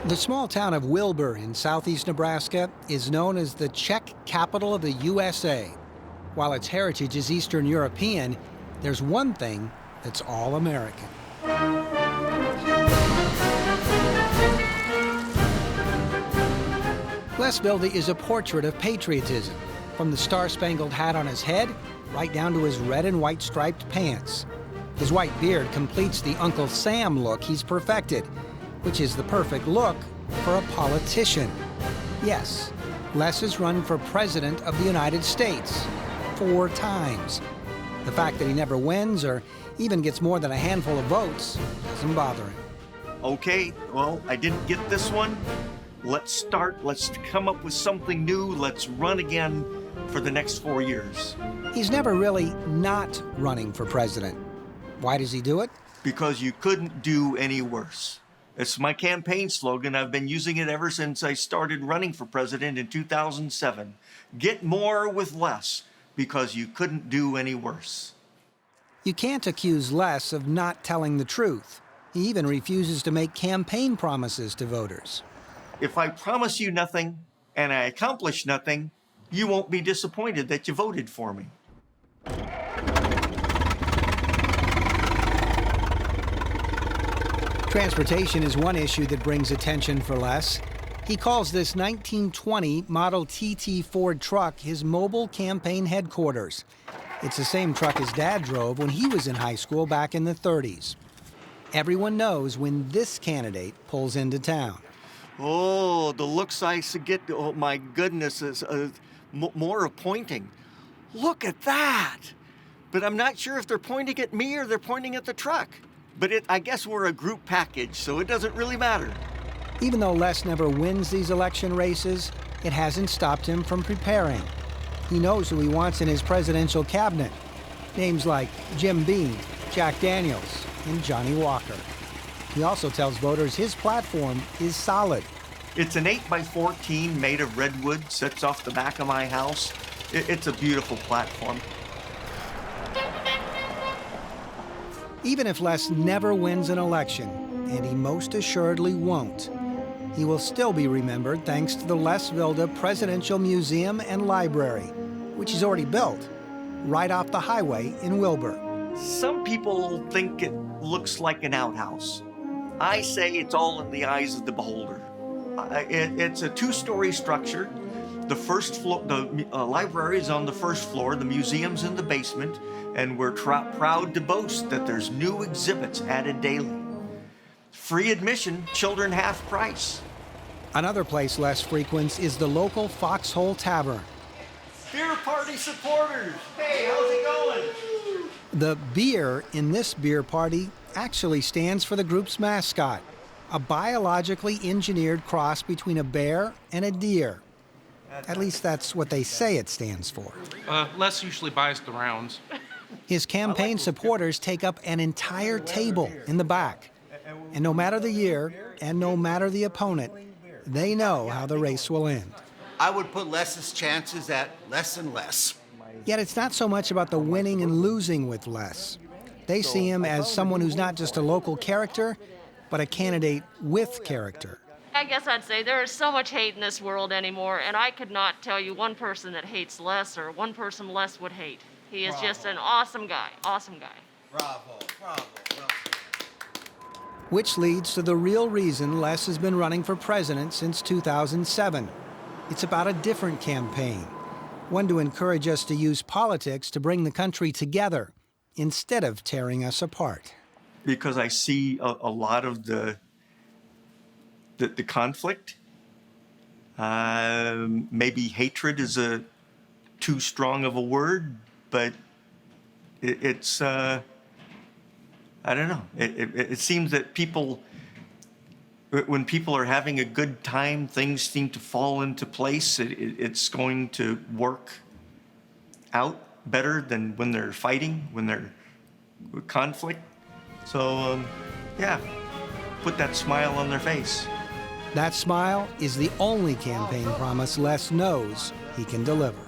The small town of Wilbur in southeast Nebraska is known as the Czech capital of the USA. While its heritage is Eastern European, there's one thing that's all American. Les Vilde is a portrait of patriotism, from the star-spangled hat on his head right down to his red and white striped pants. His white beard completes the Uncle Sam look he's perfected, which is the perfect look for a politician. Yes, Les has run for President of the United States 4 times. The fact that he never wins or even gets more than a handful of votes doesn't bother him. Okay, well, I didn't get this one. Let's start. Let's come up with something new. Let's run again for the next 4 years. He's never really not running for president. Why does he do it? Because you couldn't do any worse. It's my campaign slogan. I've been using it ever since I started running for president in 2007. Get more with less, because you couldn't do any worse. You can't accuse Les of not telling the truth. He even refuses to make campaign promises to voters. If I promise you nothing and I accomplish nothing, you won't be disappointed that you voted for me. Transportation is one issue that brings attention for Les. He calls this 1920 Model TT Ford truck his mobile campaign headquarters. It's the same truck his dad drove when he was in high school back in the 30s. Everyone knows when this candidate pulls into town. Oh, the looks I get, oh my goodness, is more of pointing. Look at that! But I'm not sure if they're pointing at me or they're pointing at the truck. But I guess we're a group package, so it doesn't really matter. Even though Les never wins these election races, it hasn't stopped him from preparing. He knows who he wants in his presidential cabinet. Names like Jim Beam, Jack Daniels, and Johnny Walker. He also tells voters his platform is solid. It's an 8x14 made of redwood, sits off the back of my house. It's a beautiful platform. Even if Les never wins an election, and he most assuredly won't, he will still be remembered thanks to the Les Vilde Presidential Museum and Library, which is already built right off the highway in Wilbur. Some people think it looks like an outhouse. I say it's all in the eyes of the beholder. It's a 2-story structure. The first floor, the library is on the first floor, the museum's in the basement, and we're proud to boast that there's new exhibits added daily. Free admission, children half price. Another place Les frequents is the local Foxhole Tavern. Beer party supporters, hey, how's it going? The beer in this beer party actually stands for the group's mascot, a biologically engineered cross between a bear and a deer. At least that's what they say it stands for. Les usually buys the rounds. His campaign supporters take up an entire table in the back. And no matter the year and no matter the opponent, they know how the race will end. I would put Les's chances at less and less. Yet it's not so much about the winning and losing with Les. They see him as someone who's not just a local character, but a candidate with character. I guess I'd say there is so much hate in this world anymore, and I could not tell you one person that hates Les or one person Les would hate. He is just an awesome guy, awesome guy. Bravo, bravo, bravo. Which leads to the real reason Les has been running for president since 2007. It's about a different campaign, one to encourage us to use politics to bring the country together instead of tearing us apart. Because I see a lot of the conflict. Maybe hatred is too strong of a word, but it's I don't know. It seems that when people are having a good time, things seem to fall into place. It's going to work out better than when they're fighting, when they're conflict. So, yeah, put that smile on their face. That smile is the only campaign promise Les knows he can deliver.